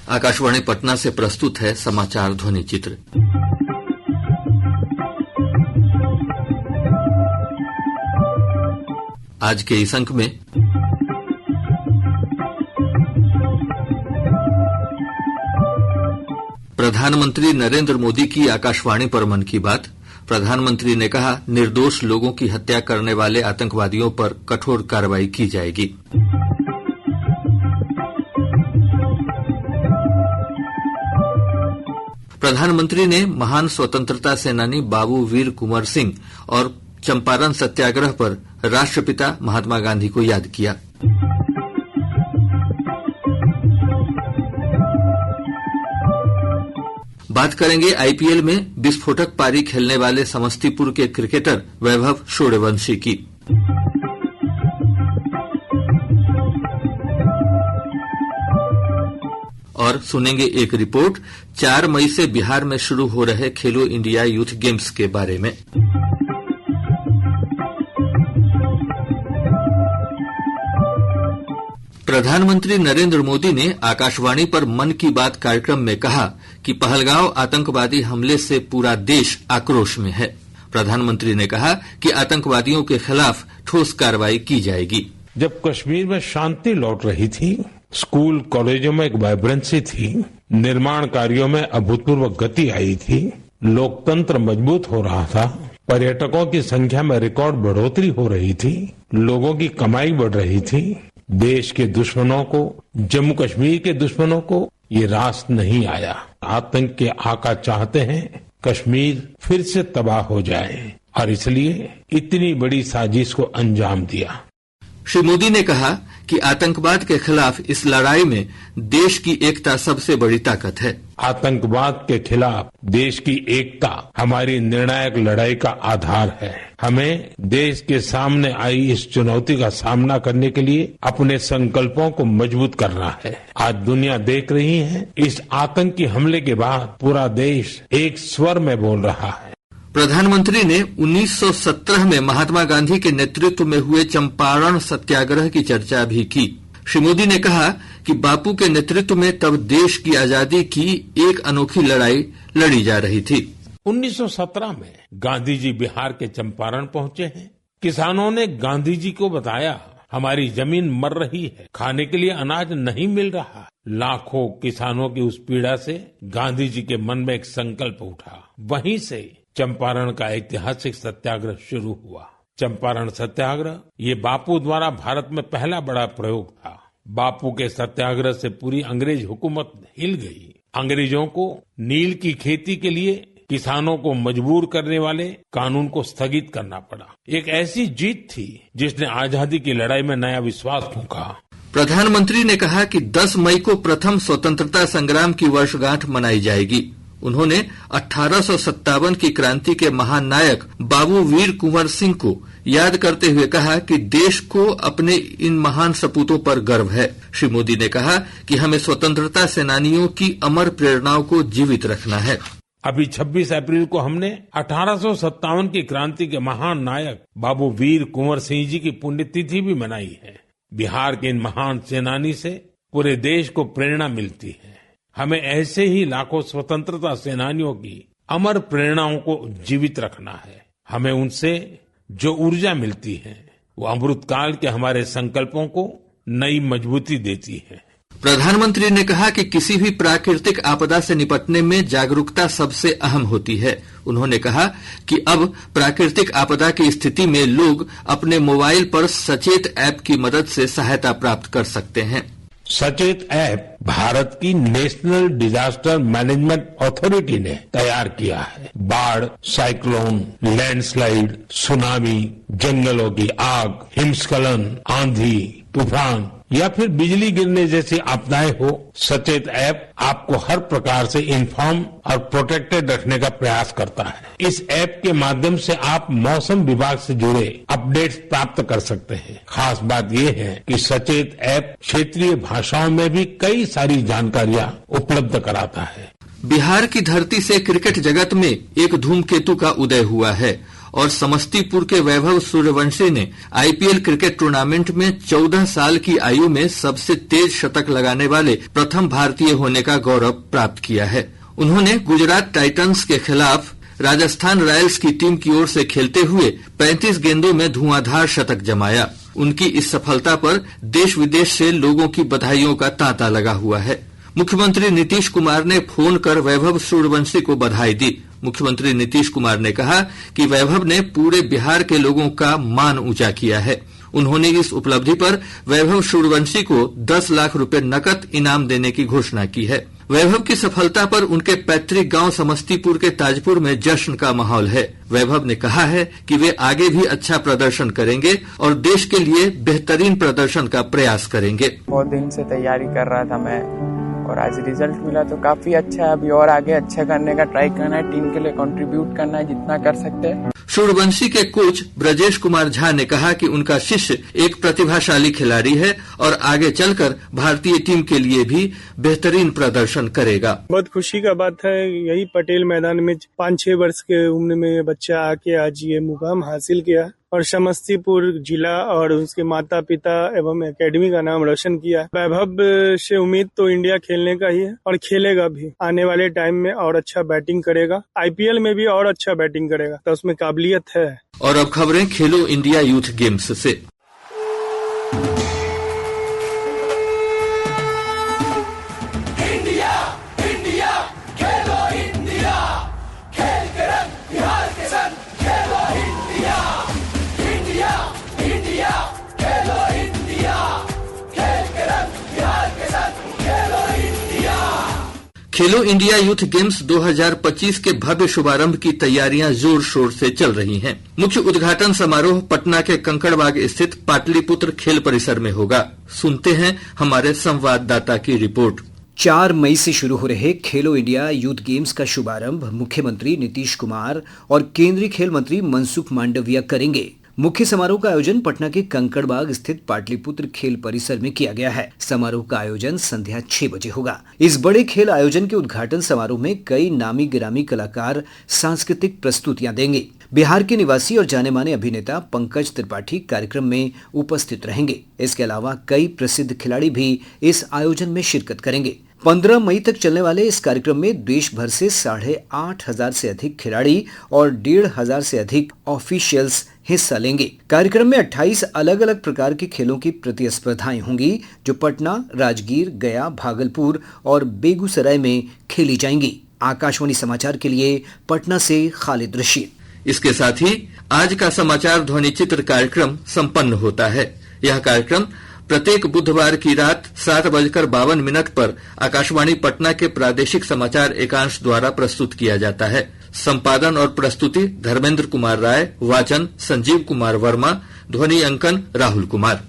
आकाशवाणी पटना से प्रस्तुत है समाचार ध्वनि चित्र। आज के इस अंक में प्रधानमंत्री नरेंद्र मोदी की आकाशवाणी पर मन की बात। प्रधानमंत्री ने कहा, निर्दोष लोगों की हत्या करने वाले आतंकवादियों पर कठोर कार्रवाई की जाएगी। प्रधानमंत्री ने महान स्वतंत्रता सेनानी बाबू वीर कुंवर सिंह और चंपारण सत्याग्रह पर राष्ट्रपिता महात्मा गांधी को याद किया। बात करेंगे आईपीएल में विस्फोटक पारी खेलने वाले समस्तीपुर के क्रिकेटर वैभव सूर्यवंशी की। और सुनेंगे एक रिपोर्ट 4 मई से बिहार में शुरू हो रहे खेलो इंडिया यूथ गेम्स के बारे में। प्रधानमंत्री नरेंद्र मोदी ने आकाशवाणी पर मन की बात कार्यक्रम में कहा कि पहलगांव आतंकवादी हमले से पूरा देश आक्रोश में है। प्रधानमंत्री ने कहा कि आतंकवादियों के खिलाफ ठोस कार्रवाई की जाएगी। जब कश्मीर में शांति लौट रही थी, स्कूल कॉलेजों में एक वाइब्रेंसी थी, निर्माण कार्यों में अभूतपूर्व गति आई थी, लोकतंत्र मजबूत हो रहा था, पर्यटकों की संख्या में रिकॉर्ड बढ़ोतरी हो रही थी, लोगों की कमाई बढ़ रही थी, देश के दुश्मनों को, जम्मू कश्मीर के दुश्मनों को ये रास नहीं आया। आतंक के आका चाहते हैं कश्मीर फिर से तबाह हो जाए और इसलिए इतनी बड़ी साजिश को अंजाम दिया। श्री मोदी ने कहा कि आतंकवाद के खिलाफ इस लड़ाई में देश की एकता सबसे बड़ी ताकत है। आतंकवाद के खिलाफ देश की एकता हमारी निर्णायक लड़ाई का आधार है। हमें देश के सामने आई इस चुनौती का सामना करने के लिए अपने संकल्पों को मजबूत करना है। आज दुनिया देख रही है, इस आतंकी हमले के बाद पूरा देश एक स्वर में बोल रहा है। प्रधानमंत्री ने 1917 में महात्मा गांधी के नेतृत्व में हुए चंपारण सत्याग्रह की चर्चा भी की। श्री मोदी ने कहा कि बापू के नेतृत्व में तब देश की आजादी की एक अनोखी लड़ाई लड़ी जा रही थी। 1917 में गांधी जी बिहार के चंपारण पहुंचे हैं। किसानों ने गांधी जी को बताया, हमारी जमीन मर रही है, खाने के लिए अनाज नहीं मिल रहा। लाखों किसानों की उस पीड़ा से गांधी जी के मन में एक संकल्प उठा। वहीं से चंपारण का ऐतिहासिक सत्याग्रह शुरू हुआ। चंपारण सत्याग्रह ये बापू द्वारा भारत में पहला बड़ा प्रयोग था। बापू के सत्याग्रह से पूरी अंग्रेज हुकूमत हिल गई। अंग्रेजों को नील की खेती के लिए किसानों को मजबूर करने वाले कानून को स्थगित करना पड़ा। एक ऐसी जीत थी जिसने आजादी की लड़ाई में नया विश्वास फूंका। प्रधानमंत्री ने कहा कि 10 मई को प्रथम स्वतंत्रता संग्राम की वर्षगांठ मनाई जाएगी। उन्होंने 1857 की क्रांति के महान नायक बाबू वीर कुंवर सिंह को याद करते हुए कहा कि देश को अपने इन महान सपूतों पर गर्व है। श्री मोदी ने कहा कि हमें स्वतंत्रता सेनानियों की अमर प्रेरणाओं को जीवित रखना है। अभी 26 अप्रैल को हमने 1857 की क्रांति के महान नायक बाबू वीर कुंवर सिंह जी की पुण्यतिथि भी मनाई है। बिहार के इन महान सेनानी से पूरे देश को प्रेरणा मिलती है। हमें ऐसे ही लाखों स्वतंत्रता सेनानियों की अमर प्रेरणाओं को जीवित रखना है। हमें उनसे जो ऊर्जा मिलती है वो अमृतकाल के हमारे संकल्पों को नई मजबूती देती है। प्रधानमंत्री ने कहा कि किसी भी प्राकृतिक आपदा से निपटने में जागरूकता सबसे अहम होती है। उन्होंने कहा कि अब प्राकृतिक आपदा की स्थिति में लोग अपने मोबाइल पर सचेत ऐप की मदद से सहायता प्राप्त कर सकते हैं। सचेत ऐप भारत की नेशनल डिजास्टर मैनेजमेंट अथॉरिटी ने तैयार किया है। बाढ़, साइक्लोन, लैंडस्लाइड, सुनामी, जंगलों की आग, हिमस्खलन, आंधी, तूफान या फिर बिजली गिरने जैसी आपदाएं हो, सचेत ऐप आपको हर प्रकार से इन्फॉर्म और प्रोटेक्टेड रखने का प्रयास करता है। इस ऐप के माध्यम से आप मौसम विभाग से जुड़े अपडेट्स प्राप्त कर सकते हैं। खास बात यह है कि सचेत ऐप क्षेत्रीय भाषाओं में भी कई सारी जानकारियां उपलब्ध कराता है। बिहार की धरती से क्रिकेट जगत में एक धूमकेतु का उदय हुआ है और समस्तीपुर के वैभव सूर्यवंशी ने आईपीएल क्रिकेट टूर्नामेंट में 14 साल की आयु में सबसे तेज शतक लगाने वाले प्रथम भारतीय होने का गौरव प्राप्त किया है। उन्होंने गुजरात टाइटंस के खिलाफ राजस्थान रॉयल्स की टीम की ओर से खेलते हुए 35 गेंदों में धुआंधार शतक जमाया। उनकी इस सफलता पर देश विदेश से लोगों की बधाइयों का तांता लगा हुआ है। मुख्यमंत्री नीतीश कुमार ने फोन कर वैभव सूर्यवंशी को बधाई दी। मुख्यमंत्री नीतीश कुमार ने कहा कि वैभव ने पूरे बिहार के लोगों का मान ऊंचा किया है। उन्होंने इस उपलब्धि पर वैभव सूर्यवंशी को 10 लाख रुपए नकद इनाम देने की घोषणा की है। वैभव की सफलता पर उनके पैतृक गांव समस्तीपुर के ताजपुर में जश्न का माहौल है। वैभव ने कहा है कि वे आगे भी अच्छा प्रदर्शन करेंगे और देश के लिए बेहतरीन प्रदर्शन का प्रयास करेंगे। बहुत दिन से तैयारी कर रहा था मैं और आज रिजल्ट मिला तो काफी अच्छा है। अभी और आगे अच्छा करने का ट्राई करना है, टीम के लिए कंट्रीब्यूट करना है जितना कर सकते हैं। सूर्यवंशी के कोच ब्रजेश कुमार झा ने कहा कि उनका शिष्य एक प्रतिभाशाली खिलाड़ी है और आगे चलकर भारतीय टीम के लिए भी बेहतरीन प्रदर्शन करेगा। बहुत खुशी का बात है। यही पटेल मैदान में 5-6 वर्ष के उम्र में ये बच्चा आके आज ये मुकाम हासिल किया और समस्तीपुर जिला और उसके माता पिता एवं एकेडमी का नाम रोशन किया। वैभव से उम्मीद तो इंडिया खेलने का ही है और खेलेगा भी। आने वाले टाइम में और अच्छा बैटिंग करेगा, आईपीएल में भी और अच्छा बैटिंग करेगा, तो उसमें काबिलियत है। और अब खबरें खेलो इंडिया यूथ गेम्स से। खेलो इंडिया यूथ गेम्स 2025 के भव्य शुभारंभ की तैयारियां जोर शोर से चल रही हैं। मुख्य उद्घाटन समारोह पटना के कंकड़बाग स्थित पाटलिपुत्र खेल परिसर में होगा। सुनते हैं हमारे संवाददाता की रिपोर्ट। 4 मई से शुरू हो रहे खेलो इंडिया यूथ गेम्स का शुभारंभ मुख्यमंत्री नीतीश कुमार और केंद्रीय खेल मंत्री मनसुख मांडविया करेंगे। मुख्य समारोह का आयोजन पटना के कंकड़बाग स्थित पाटलिपुत्र खेल परिसर में किया गया है। समारोह का आयोजन संध्या 6 बजे होगा। इस बड़े खेल आयोजन के उद्घाटन समारोह में कई नामी गिरामी कलाकार सांस्कृतिक प्रस्तुतियां देंगे। बिहार के निवासी और जाने माने अभिनेता पंकज त्रिपाठी कार्यक्रम में उपस्थित रहेंगे। इसके अलावा कई प्रसिद्ध खिलाड़ी भी इस आयोजन में शिरकत करेंगे। 15 मई तक चलने वाले इस कार्यक्रम में देश भर से 8,500 से अधिक खिलाड़ी और 1,500 से अधिक ऑफिशियल्स हिस्सा लेंगे। कार्यक्रम में 28 अलग अलग प्रकार के खेलों की प्रतिस्पर्धाएं होंगी जो पटना, राजगीर, गया, भागलपुर और बेगूसराय में खेली जाएंगी। आकाशवाणी समाचार के लिए पटना से खालिद रशीद। इसके साथ ही आज का समाचार ध्वनि चित्र कार्यक्रम संपन्न होता है। यह कार्यक्रम प्रत्येक बुधवार की रात 7:52 पर आकाशवाणी पटना के प्रादेशिक समाचार एकांश द्वारा प्रस्तुत किया जाता है। संपादन और प्रस्तुति धर्मेंद्र कुमार राय, वाचन संजीव कुमार वर्मा, ध्वनि अंकन राहुल कुमार।